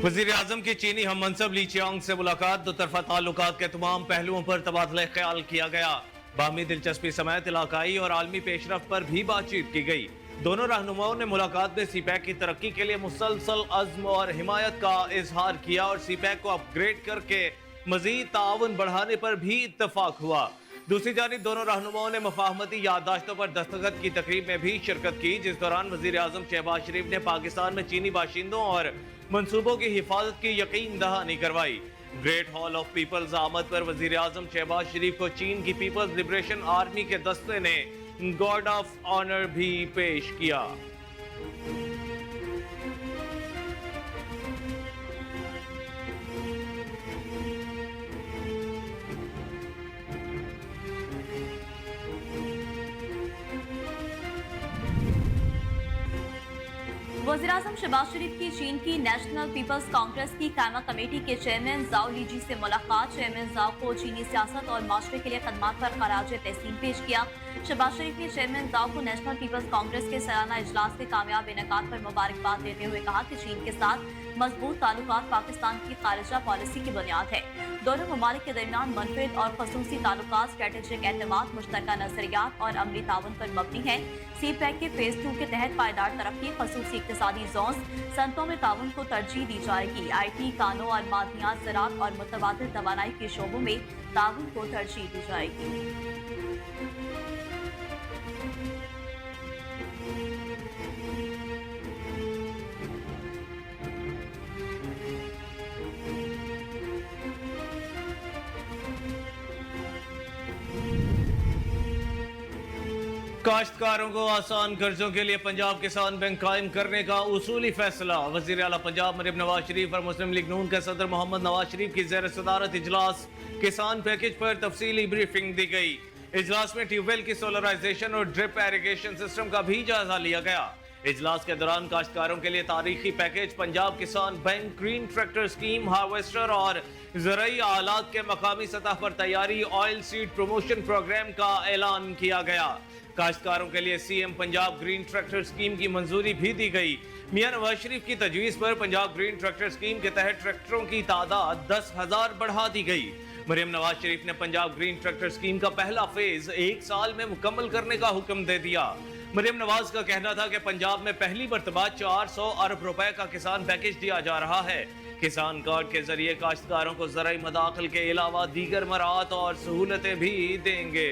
वजीर आजम की चीनी हम मनसब ली चियांग से मुलाकात, दो तरफा ताल्लुकात के तमाम पहलुओं पर तबादला ख्याल किया गया। बाहमी दिलचस्पी समेत इलाकाई और आलमी पेशरफ्त पर भी बातचीत की गई। दोनों रहनुमाओं ने मुलाकात में सीपैक की तरक्की के लिए मुसलसल अज़्म और हिमायत का इजहार किया और सीपैक को अपग्रेड करके मजीद ताउन बढ़ाने पर भी इत्तफाक हुआ। दूसरी जानिब दोनों रहनुमाओं ने मफाहमती याददाश्तों पर दस्तखत की तकरीब में भी शिरकत की, जिस दौरान वजीर आजम शहबाज शरीफ ने पाकिस्तान में चीनी बाशिंदों और मंसूबों की हिफाजत की यकीन दहानी करवाई। ग्रेट हॉल ऑफ पीपल्स आमद पर वजीर आजम शहबाज शरीफ को चीन की पीपल्स लिबरेशन आर्मी के दस्ते ने गार्ड ऑफ ऑनर भी पेश किया। वज़ीर-ए-आज़म शहबाज शरीफ की चीन की नेशनल पीपल्स कांग्रेस की कायमा कमेटी के चेयरमैन जाओ लीजी से मुलाकात। चेयरमैन जाओ को चीनी सियासत और माशरे के लिए खदमात पर खराज तहसीन पेश किया। शहबाज शरीफ ने चेयरमैन जाओ को नेशनल पीपल्स कांग्रेस के सालाना इजलास के कामयाब इनेकाद पर मुबारकबाद देते हुए कहा कि चीन के साथ मजबूत ताल्लुकात पाकिस्तान की खारिजा पॉलिसी की बुनियाद है। दोनों ममालिक के दरमियान मनफरद और खसूसी ताल्लुकात, स्ट्रेटेजिक एतमाद, मुश्तरका नजरियात और अमली ताउन पर मबनी है। सीपैक के फेज 2 के तहत पायदार तरक्की, खसूसी इक्तिसादी जोन्स, सनतों में ताउन को तरजीह दी जाएगी। IT, कानों और मादनियात, ज़राअत और मुतबादिल तवानाई के शोबों में ताउन को तरजीह दी जाएगी। काश्तकारों को आसान कर्जों के लिए पंजाब किसान बैंक कायम करने का उसूली फैसला। वज़ीर आला पंजाब मरीम नवाज शरीफ और मुस्लिम लीग नून के सदर मोहम्मद नवाज शरीफ की ज़ेर सदारत इजलास किसान पैकेज पर तफसीली ब्रीफिंग दी गई। इजलास में ट्यूबवेल की सोलराइजेशन और ड्रिप इरिगेशन सिस्टम का भी जायजा लिया गया। इजलास के दौरान काश्तकारों के लिए तारीखी पैकेज, पंजाब किसान bank, green tractor scheme, harvester और ज़रूरी आलात के मकामी सतह पर तैयारी, ऑयल सीड प्रमोशन प्रोग्राम का ऐलान किया गया। काश्तकारों के लिए CM Punjab green tractor scheme की मंजूरी भी दी गई। मियां नवाज शरीफ की तजवीज़ पर पंजाब ग्रीन ट्रैक्टर स्कीम के तहत ट्रैक्टरों की तादाद 10,000 बढ़ा दी गई। मरीम नवाज शरीफ ने पंजाब ग्रीन ट्रैक्टर स्कीम का पहला फेज 1 साल में मुकम्मल करने का हुक्म दे दिया। मरीम नवाज का कहना था कि पंजाब में पहली मरतबा 400 अरब रुपए का किसान पैकेज दिया जा रहा है। किसान कार्ड के जरिए काश्तकारों को ज़राई मदाखिल के अलावा दीगर मराहत और सहूलतें भी देंगे।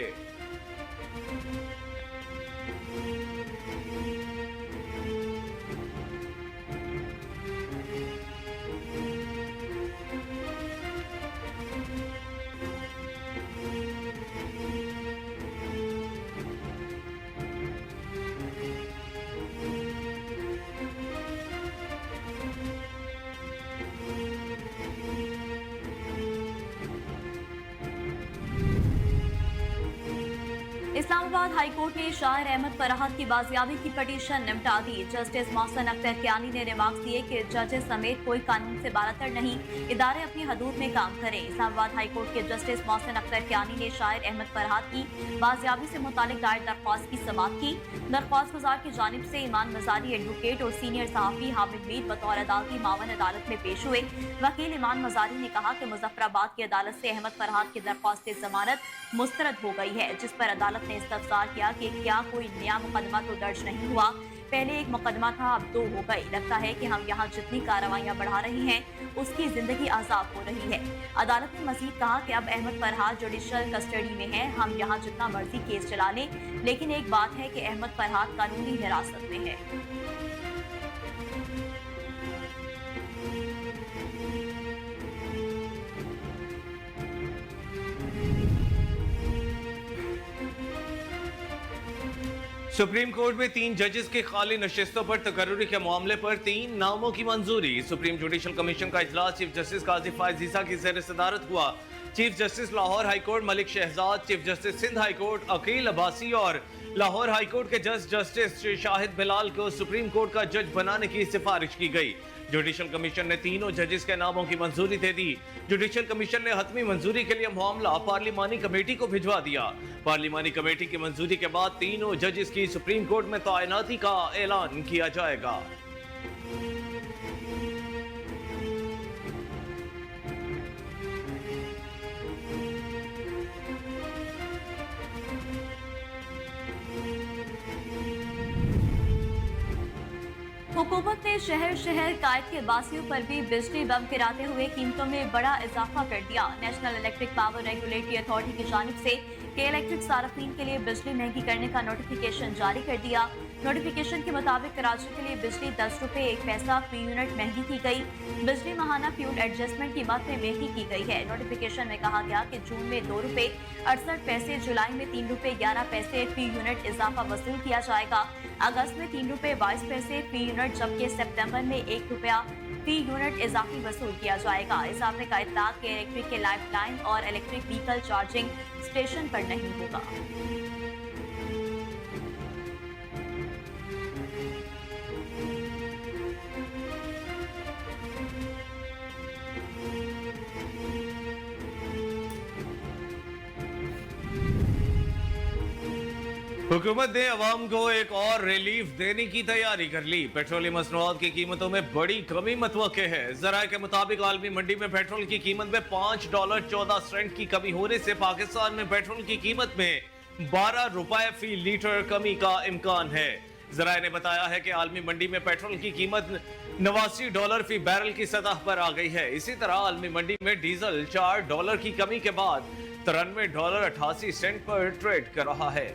इस्लामाबाद हाई कोर्ट ने शाहिर अहमद फराहत की बाजियाबी की पटिशन निपटा दी। जस्टिस मोहसिन अख्तर कियानी ने रिमार्क्स दिए कि जजेस समेत कोई कानून से बालातर नहीं, इदारे अपनी हदूद में काम करें। इस्लामाबाद हाई कोर्ट के जस्टिस मोहसिन अख्तर कियानी ने शाहिर अहमद फराहत की बाजियाबी से मुतालिक दायर दरख्वास्त की समाअत की। दरख्वास्त गुजार की जानिब से ईमान मजारी एडवोकेट और सीनियर सहाफ़ी हामिद मीर बतौर अदालती मावन अदालत में पेश हुए। वकील ईमान मजारी ने कहा कि मुजफ्फराबाद की अदालत से अहमद फराहत की दरख्वास्त जमानत मुस्तरद हो गई है, जिस पर अदालत ने इस्तफसार किया कि क्या कोई नया मुकदमा तो दर्ज नहीं हुआ, पहले एक मुकदमा था अब 2 हो गई। लगता है कि हम यहाँ जितनी कार्रवाइयाँ बढ़ा रहे हैं उसकी जिंदगी आजाद हो रही है। अदालत ने मजीद कहा कि अब अहमद फरहाद जुडिशल कस्टडी में है, हम यहाँ जितना मर्जी केस चला लें, लेकिन एक बात है कि अहमद फरहाद कानूनी हिरासत में है। सुप्रीम कोर्ट में 3 जजेस की खाली नशिस्तों पर तकर्रुरी के मामले पर 3 नामों की मंजूरी। सुप्रीम जुडिशल कमीशन का इजलास चीफ जस्टिस काजी फायज ईसा की ज़ेर सदारत हुआ। Chief justice Lahore high court Malik Shahzad, chief justice Sindh high court Aqeel Abbasi और लाहौर हाई कोर्ट के जस्टिस शाहिद बिलाल को सुप्रीम कोर्ट का जज बनाने की सिफारिश की गई। जुडिशल कमीशन ने तीनों जजेस के नामों की मंजूरी दे दी। जुडिशल कमीशन ने हतमी मंजूरी के लिए मामला पार्लिमानी कमेटी को भिजवा दिया। पार्लिमानी कमेटी की मंजूरी के बाद तीनों जजेस की सुप्रीम कोर्ट में तैनाती का ऐलान किया जाएगा। हुकूमत ने शहर शहर कायद के बासियों पर भी बिजली बम गिराते हुए कीमतों में बड़ा इजाफा कर दिया। National electric power regulatory authority की जानिब से के इलेक्ट्रिक सार्फिन के लिए बिजली महंगी करने का नोटिफिकेशन जारी कर दिया। नोटिफिकेशन के मुताबिक कराची के लिए बिजली 10 रुपए 1 पैसा फी यूनिट महंगी की गई। बिजली माहाना फ्यूल एडजस्टमेंट कीमत में महंगी की गई है। नोटिफिकेशन में कहा गया कि जून में 2 रुपए 68 पैसे, जुलाई में 3 रुपए 11 पैसे फी यूनिट इजाफा वसूल किया जाएगा। अगस्त में 3 रुपए 22 पैसे फी यूनिट, जबकि सितंबर में 1 रुपया फी यूनिट इजाफी वसूल किया जाएगा। इजाफे का इत्तलाक के इलेक्ट्रिक के लाइफ लाइन और इलेक्ट्रिक व्हीकल चार्जिंग स्टेशन पर नहीं होगा। हुकूमत ने अवाम को एक और रिलीफ देने की तैयारी कर ली। पेट्रोलियम मसनूआत की कीमतों में बड़ी कमी मतवक्के है। ज़राए के मुताबिक आलमी मंडी में पेट्रोल की कीमत में $5.14 की कमी होने से पाकिस्तान में पेट्रोल की कीमत में 12 रुपए फी लीटर कमी का इम्कान है। ज़राए ने बताया है कि आलमी मंडी में पेट्रोल की कीमत $89 फी बैरल की सतह पर आ गई है। इसी तरह आलमी मंडी में डीजल $4 की कमी के बाद $93.88 पर ट्रेड कर रहा है।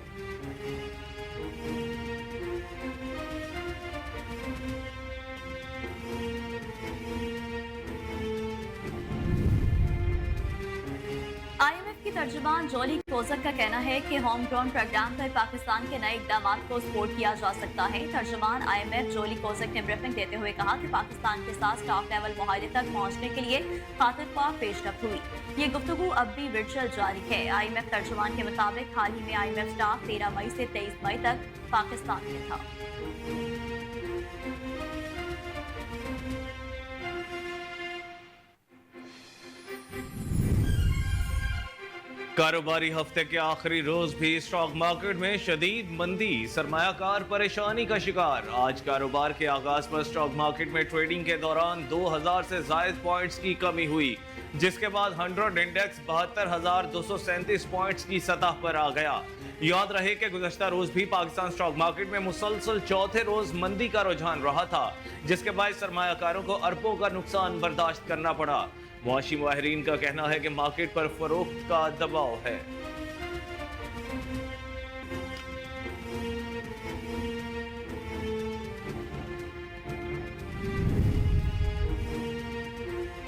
IMF की तर्जुमान जोली कोजक का कहना है कि होम ग्राउंड प्रोग्राम पर पाकिस्तान के नए इकदाम को सपोर्ट किया जा सकता है। तर्जुमान IMF जोली कोजक ने ब्रीफिंग देते हुए कहा कि पाकिस्तान के साथ स्टाफ लेवल मुआहदे तक पहुंचने के लिए खातिरख्वाह पेशरफ्त हुई। ये गुफ्तगू अब भी वर्चुअल जारी है। IMF तर्जुमान के मुताबिक हाल ही में IMF स्टाफ 13 मई से 23 मई तक पाकिस्तान में था। कारोबारी हफ्ते के आखिरी रोज भी स्टॉक मार्केट में शदीद मंदी, सरमायाकार परेशानी का शिकार। आज कारोबार के आगाज पर स्टॉक मार्केट में ट्रेडिंग के दौरान 2000 से जायद पॉइंट्स की कमी हुई, जिसके बाद 100 इंडेक्स 72,237 पॉइंट्स की सतह पर आ गया। याद रहे कि गुज़श्ता रोज भी पाकिस्तान स्टॉक मार्केट में मुसलसल चौथे रोज मंदी का रुझान रहा था, जिसके बाद सरमायाकारों को अरबों का नुकसान बर्दाश्त करना पड़ा। मुआशी माहिरीन का कहना है कि मार्केट पर फरोख्त का दबाव है।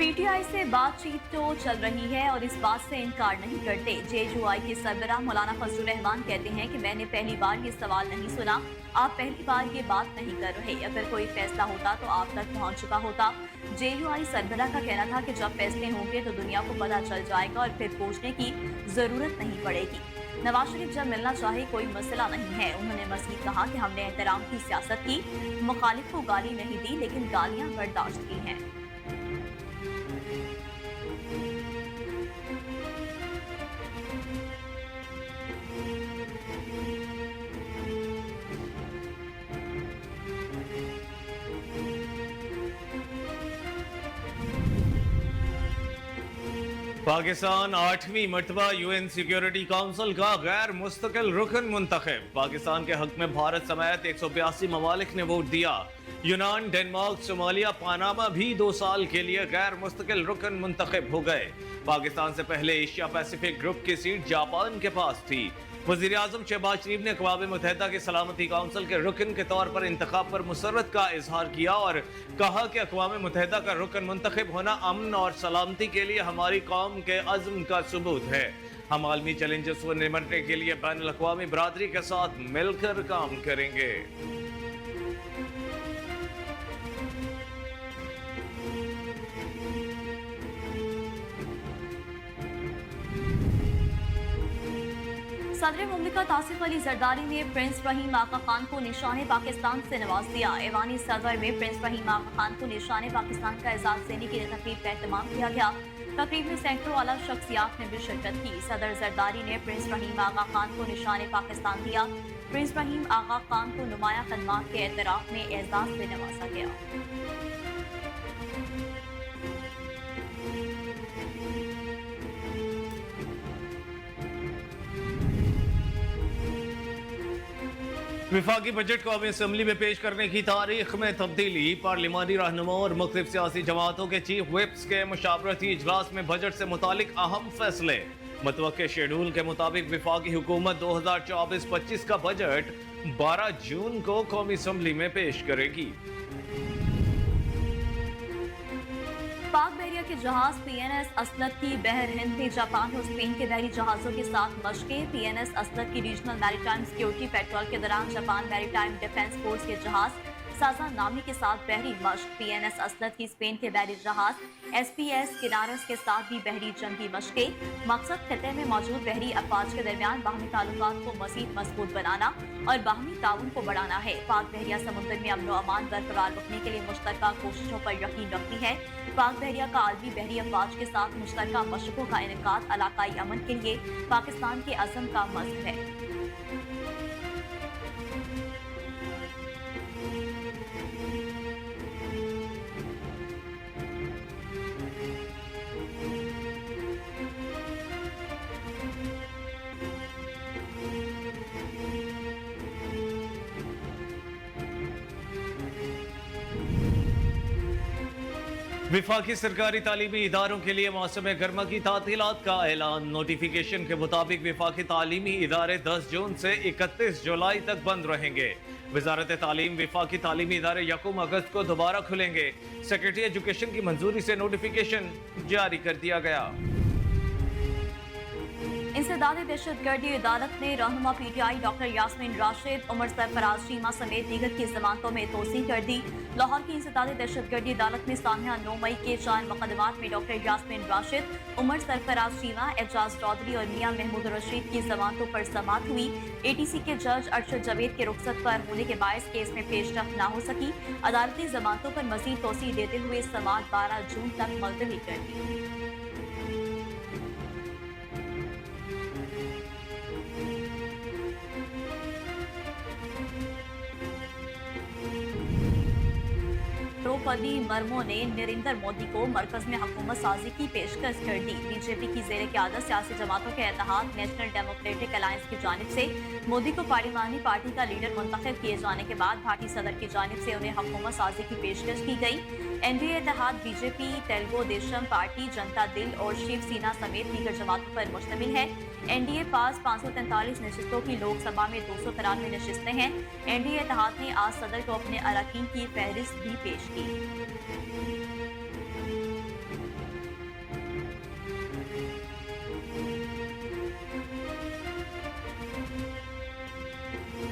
PTI से बातचीत तो चल रही है और इस बात से इनकार नहीं करते। JUI के सरबराह मौलाना फजलुर रहमान कहते हैं कि मैंने पहली बार ये सवाल नहीं सुना, आप पहली बार ये बात नहीं कर रहे। अगर कोई फैसला होता तो आप तक पहुंच चुका होता। JUI सरबराह का कहना था कि जब फैसले होंगे तो दुनिया को पता चल जाएगा और फिर पूछने की जरूरत नहीं पड़ेगी। नवाज शरीफ जब मिलना चाहे कोई मसला नहीं है। उन्होंने मज़ीद कहा कि हमने एहतराम की सियासत की, मुखालिफ को गाली नहीं दी, लेकिन गालियां बर्दाश्त की हैं। पाकिस्तान 8वीं मरतबा UN सिक्योरिटी काउंसिल का गैर मुस्तकिल रुकन मुंतखब। पाकिस्तान के हक में भारत समेत 182 ममालिक ने वोट दिया। यूनान, डेनमार्क, सोमालिया, पानामा भी 2 साल के लिए गैर मुस्तकिल रुकन मुंतखब हो गए। पाकिस्तान से पहले एशिया पैसिफिक ग्रुप की सीट जापान के पास थी। वज़ीर आज़म शहबाज शरीफ ने अक़वाम मुत्तहिदा के सलामती काउंसिल के रुकन के तौर पर इंतखाब पर मुसर्रत का इजहार किया और कहा कि अक़वाम मुत्तहिदा का रुकन मुंतखब होना अमन और सलामती के लिए हमारी कौम के अज़्म का सबूत है। हम आलमी चैलेंजेस को निपटने के लिए बैनुल अक़वामी बरादरी के साथ मिलकर काम करेंगे। सदर मुमलिकत आसिफ अली जरदारी ने प्रिंस रहीम आगा खान को निशाने पाकिस्तान से नवाज दिया। ऐवानी सदर में प्रिंस रहीम आगा खान को निशाने पाकिस्तान का एजाज देने की तकरीब का एहतमाम किया गया। तकरीब में सैकड़ों आला शख्सियात ने भी शिरकत की। सदर जरदारी ने प्रिंस रहीम आगा खान को निशाने पाकिस्तान दिया। प्रिंस रहीम आगा खान को नुमाया खदमात के एतराफ में एजाज से नवाजा गया। वफाकी बजट कौमी असम्बली में पेश करने की तारीख में तब्दीली, पार्लिमानी रहनुमाओं और मुख्तलिफ सियासी जमातों के चीफ व्हिप्स के मुशावरती इजलास में बजट से मुतालिक अहम फैसले। मुतवक्के शेड्यूल के मुताबिक वफाकी हुकूमत 2024-25 का बजट 12 जून को कौमी असम्बली में पेश करेगी। पाक बहरिया के जहाज पीएनएस असलत की बहर हिंद में जापान और स्पेन के बहरी जहाजों के साथ मशकें। पीएनएस असलत की रीजनल मैरीटाइम सिक्योरिटी पेट्रोल के दौरान जापान मैरीटाइम डिफेंस फोर्स के जहाज साजा नामी के साथ बहरी मशक। पीएनएस असलत की स्पेन के बहरी जहाज एसपीएस किनारस के साथ भी बहरी जंगी मशकें। मकसद खिते में मौजूद बहरी अफवाज के दरमियान बाहमी ताल्लुकात को मजीद मजबूत बनाना और बाहमी ताउन को बढ़ाना है। पाक बहरिया समुद्र में अमन व अमान बरकरार रखने के लिए मुश्तरका कोशिशों पर यकीन रखती है। पाक बहरिया का आलमी बहरी अफवाज के साथ मुश्तरका मशकों का इनेकाद इलाकाई अमन के लिए पाकिस्तान के अज़म का मज़्हब है। विफाकी सरकारी तालीमी इदारों के लिए मौसम गर्मा की तातीलात का ऐलान। नोटिफिकेशन के मुताबिक विफाकी तालीमी इदारे 10 जून से 31 जुलाई तक बंद रहेंगे। वजारत तालीम विफाकी तालीमी इदारे 1 अगस्त को दोबारा खुलेंगे। सेक्रेटरी एजुकेशन की मंजूरी से नोटिफिकेशन जारी कर दिया गया। इंसदादी दहशतगर्दी अदालत ने रहनुमा पीटीआई डॉक्टर यास्मीन राशिद, उमर सरफराज शीमा समेत दीगर की जमानतों में तोसी कर दी। लाहौर की इंसदादी दहशतगर्दी अदालत में सामिया 9 मई के 4 मुकदमात में डॉक्टर यास्मीन राशिद, उमर सरफराज शीमा, एजाज चौधरी और मियां महमूद रशीद की जमानतों पर समाअत हुई। एटीसी के जज अरशद जवेद के रुखसत पर होने के बायस केस में पेशरफ न हो सकी। अदालती जमानतों पर मजीद तोसी देते हुए समाअत 12 जून तक मुलतवी कर दी। द्रौपदी मुर्मू ने नरेंद्र मोदी को मरकज में हुकूमत साजी की पेशकश कर दी। बीजेपी की ज़ेर क़यादत सियासी जमातों के इत्तेहाद नेशनल डेमोक्रेटिक अलायंस की जानिब से मोदी को पार्लिमानी पार्टी का लीडर मुंतखब किए जाने के बाद पार्टी सदर की जानिब से उन्हें हुकूमत साजी की पेशकश की गई। एनडीए इत्तेहाद बीजेपी, तेलुगु देशम पार्टी, जनता दल और शिव सेना समेत दीगर जमातों पर मुश्तमिल है। एनडीए पास 543 नशिस्तों की लोकसभा में 293 नशिस्तें हैं। एनडीए इत्तेहाद ने आज सदर को अपने अरकान की फहरिस्त भी पेश की।